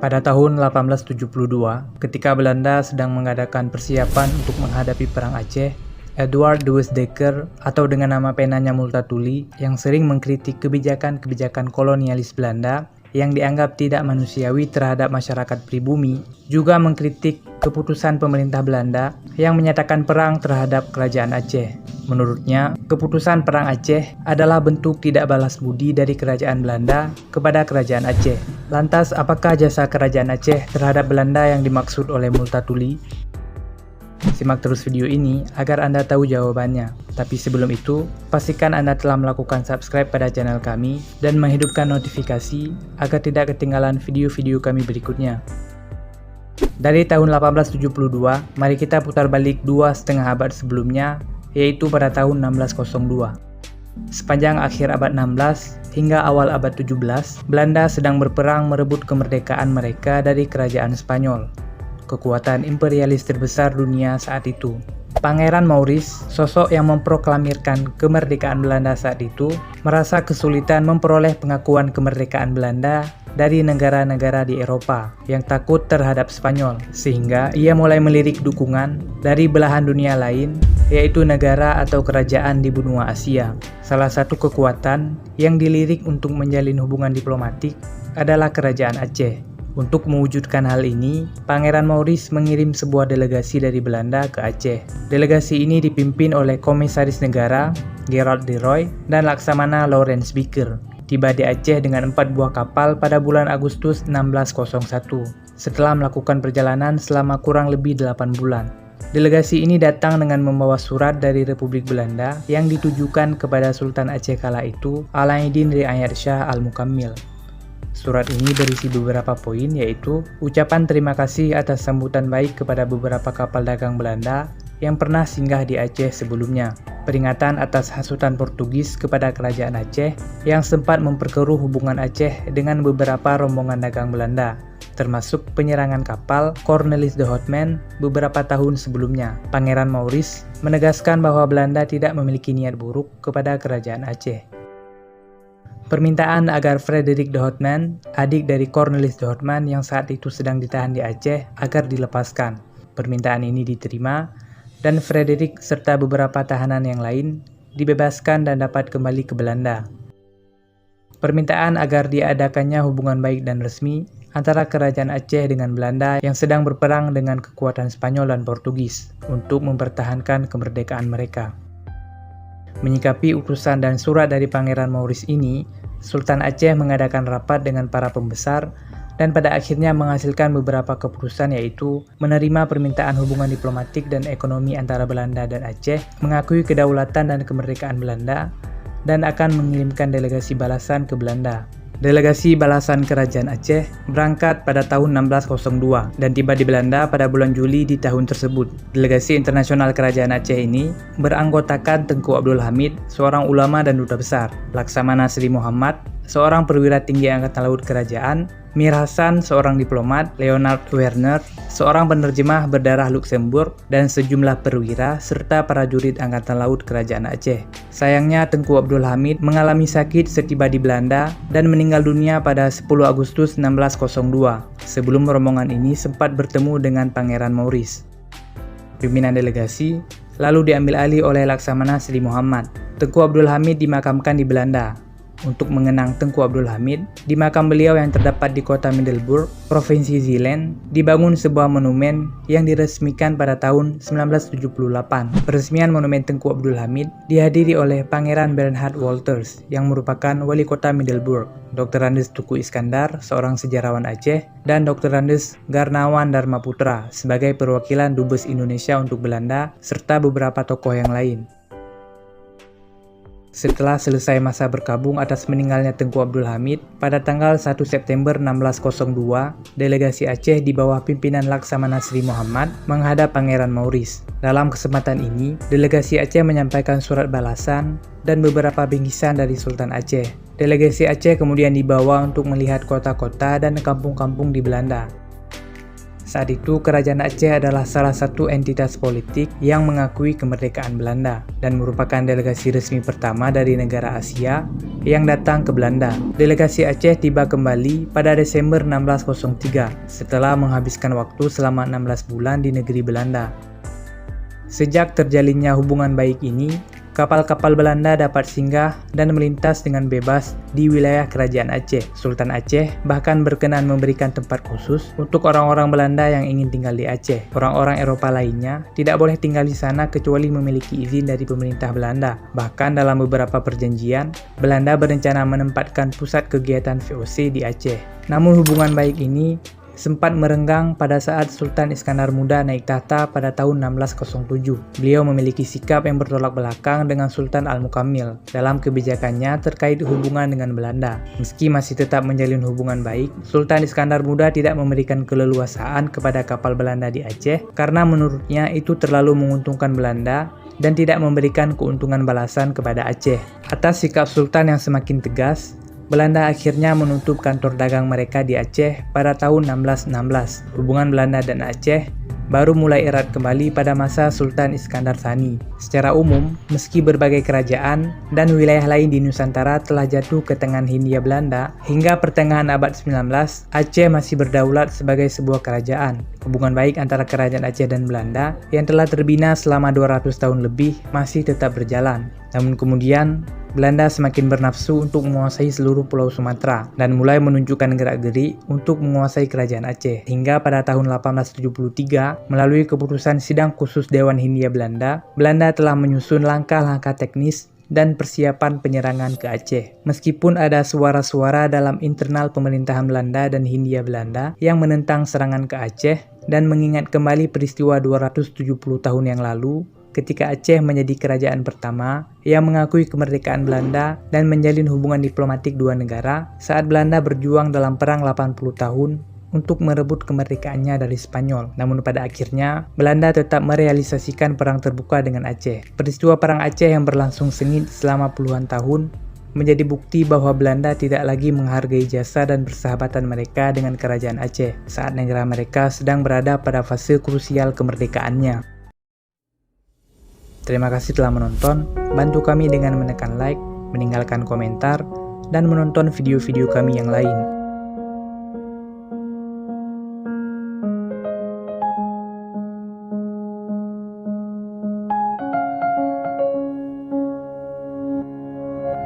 Pada tahun 1872, ketika Belanda sedang mengadakan persiapan untuk menghadapi Perang Aceh, Edward de Westdekker atau dengan nama penanya Multatuli yang sering mengkritik kebijakan-kebijakan kolonialis Belanda yang dianggap tidak manusiawi terhadap masyarakat pribumi, juga mengkritik keputusan pemerintah Belanda yang menyatakan perang terhadap Kerajaan Aceh. Menurutnya, keputusan Perang Aceh adalah bentuk tidak balas budi dari Kerajaan Belanda kepada Kerajaan Aceh. Lantas, apakah jasa Kerajaan Aceh terhadap Belanda yang dimaksud oleh Multatuli? Simak terus video ini agar Anda tahu jawabannya. Tapi sebelum itu, pastikan Anda telah melakukan subscribe pada channel kami dan menghidupkan notifikasi agar tidak ketinggalan video-video kami berikutnya. Dari tahun 1872, mari kita putar balik 2,5 abad sebelumnya, yaitu pada tahun 1602. Sepanjang akhir abad 16 hingga awal abad 17, Belanda sedang berperang merebut kemerdekaan mereka dari Kerajaan Spanyol, kekuatan imperialis terbesar dunia saat itu. Pangeran Maurice, sosok yang memproklamirkan kemerdekaan Belanda saat itu, merasa kesulitan memperoleh pengakuan kemerdekaan Belanda dari negara-negara di Eropa yang takut terhadap Spanyol, sehingga ia mulai melirik dukungan dari belahan dunia lain, yaitu negara atau kerajaan di benua Asia. Salah satu kekuatan yang dilirik untuk menjalin hubungan diplomatik adalah Kerajaan Aceh. Untuk mewujudkan hal ini, Pangeran Maurice mengirim sebuah delegasi dari Belanda ke Aceh. Delegasi ini dipimpin oleh Komisaris Negara Gerard de Rooy dan Laksamana Lawrence Beecher. Tiba di Aceh dengan 4 buah kapal pada bulan Agustus 1601, setelah melakukan perjalanan selama kurang lebih 8 bulan. Delegasi ini datang dengan membawa surat dari Republik Belanda yang ditujukan kepada Sultan Aceh kala itu, Alaiddin Riayat Shah Al-Mukammil. Surat ini berisi beberapa poin, yaitu ucapan terima kasih atas sambutan baik kepada beberapa kapal dagang Belanda yang pernah singgah di Aceh sebelumnya, peringatan atas hasutan Portugis kepada Kerajaan Aceh yang sempat memperkeruh hubungan Aceh dengan beberapa rombongan dagang Belanda, termasuk penyerangan kapal Cornelis de Houtman beberapa tahun sebelumnya. Pangeran Maurice menegaskan bahwa Belanda tidak memiliki niat buruk kepada Kerajaan Aceh. Permintaan agar Frederik de Houtman, adik dari Cornelis de Houtman yang saat itu sedang ditahan di Aceh, agar dilepaskan. Permintaan ini diterima, dan Frederik serta beberapa tahanan yang lain dibebaskan dan dapat kembali ke Belanda. Permintaan agar diadakannya hubungan baik dan resmi antara Kerajaan Aceh dengan Belanda yang sedang berperang dengan kekuatan Spanyol dan Portugis untuk mempertahankan kemerdekaan mereka. Menyikapi utusan dan surat dari Pangeran Maurice ini, Sultan Aceh mengadakan rapat dengan para pembesar dan pada akhirnya menghasilkan beberapa keputusan, yaitu menerima permintaan hubungan diplomatik dan ekonomi antara Belanda dan Aceh, mengakui kedaulatan dan kemerdekaan Belanda, dan akan mengirimkan delegasi balasan ke Belanda. Delegasi balasan Kerajaan Aceh berangkat pada tahun 1602 dan tiba di Belanda pada bulan Juli di tahun tersebut. Delegasi internasional Kerajaan Aceh ini beranggotakan Tengku Abdul Hamid, seorang ulama dan duta besar, Laksamana Sri Muhammad, seorang perwira tinggi Angkatan Laut Kerajaan, Mir Hasan, seorang diplomat, Leonard Werner, seorang penerjemah berdarah Luxembourg, dan sejumlah perwira serta prajurit Angkatan Laut Kerajaan Aceh. Sayangnya, Tengku Abdul Hamid mengalami sakit setiba di Belanda dan meninggal dunia pada 10 Agustus 1602. Sebelum rombongan ini sempat bertemu dengan Pangeran Maurice. Pimpinan delegasi lalu diambil alih oleh Laksamana Sri Muhammad. Tengku Abdul Hamid dimakamkan di Belanda. Untuk mengenang Tengku Abdul Hamid, di makam beliau yang terdapat di kota Middelburg, Provinsi Zeeland, dibangun sebuah monumen yang diresmikan pada tahun 1978. Peresmian monumen Tengku Abdul Hamid dihadiri oleh Pangeran Bernhard Wolters yang merupakan wali kota Middelburg, Dr. Andes Tuku Iskandar, seorang sejarawan Aceh, dan Dr. Andes Garnawan Dharma Putra sebagai perwakilan Dubes Indonesia untuk Belanda, serta beberapa tokoh yang lain. Setelah selesai masa berkabung atas meninggalnya Tengku Abdul Hamid, pada tanggal 1 September 1602, delegasi Aceh di bawah pimpinan Laksamana Sri Muhammad menghadap Pangeran Maurice. Dalam kesempatan ini, delegasi Aceh menyampaikan surat balasan dan beberapa bingkisan dari Sultan Aceh. Delegasi Aceh kemudian dibawa untuk melihat kota-kota dan kampung-kampung di Belanda. Saat itu, Kerajaan Aceh adalah salah satu entitas politik yang mengakui kemerdekaan Belanda dan merupakan delegasi resmi pertama dari negara Asia yang datang ke Belanda. Delegasi Aceh tiba kembali pada Desember 1603 setelah menghabiskan waktu selama 16 bulan di negeri Belanda. Sejak terjalinnya hubungan baik ini, kapal-kapal Belanda dapat singgah dan melintas dengan bebas di wilayah Kerajaan Aceh. Sultan Aceh bahkan berkenan memberikan tempat khusus untuk orang-orang Belanda yang ingin tinggal di Aceh. Orang-orang Eropa lainnya tidak boleh tinggal di sana kecuali memiliki izin dari pemerintah Belanda. Bahkan dalam beberapa perjanjian, Belanda berencana menempatkan pusat kegiatan VOC di Aceh. Namun hubungan baik ini sempat merenggang pada saat Sultan Iskandar Muda naik tahta pada tahun 1607. Beliau memiliki sikap yang bertolak belakang dengan Sultan Al-Mukammil dalam kebijakannya terkait hubungan dengan Belanda. Meski masih tetap menjalin hubungan baik, Sultan Iskandar Muda tidak memberikan keleluasaan kepada kapal Belanda di Aceh karena menurutnya itu terlalu menguntungkan Belanda dan tidak memberikan keuntungan balasan kepada Aceh. Atas sikap Sultan yang semakin tegas, Belanda akhirnya menutup kantor dagang mereka di Aceh pada tahun 1616. Hubungan Belanda dan Aceh baru mulai erat kembali pada masa Sultan Iskandar Tsani. Secara umum, meski berbagai kerajaan dan wilayah lain di Nusantara telah jatuh ke tangan Hindia Belanda, hingga pertengahan abad 19, Aceh masih berdaulat sebagai sebuah kerajaan. Hubungan baik antara Kerajaan Aceh dan Belanda yang telah terbina selama 200 tahun lebih masih tetap berjalan. Namun kemudian, Belanda semakin bernafsu untuk menguasai seluruh pulau Sumatera dan mulai menunjukkan gerak-gerik untuk menguasai Kerajaan Aceh. Hingga pada tahun 1873, melalui keputusan Sidang Khusus Dewan Hindia Belanda, Belanda telah menyusun langkah-langkah teknis dan persiapan penyerangan ke Aceh. Meskipun ada suara-suara dalam internal pemerintahan Belanda dan Hindia Belanda yang menentang serangan ke Aceh dan mengingat kembali peristiwa 270 tahun yang lalu, ketika Aceh menjadi kerajaan pertama yang mengakui kemerdekaan Belanda dan menjalin hubungan diplomatik dua negara saat Belanda berjuang dalam perang 80 tahun untuk merebut kemerdekaannya dari Spanyol. Namun pada akhirnya, Belanda tetap merealisasikan perang terbuka dengan Aceh. Peristiwa perang Aceh yang berlangsung sengit selama puluhan tahun menjadi bukti bahwa Belanda tidak lagi menghargai jasa dan persahabatan mereka dengan kerajaan Aceh saat negara mereka sedang berada pada fase krusial kemerdekaannya. Terima kasih telah menonton, bantu kami dengan menekan like, meninggalkan komentar, dan menonton video-video kami yang lain.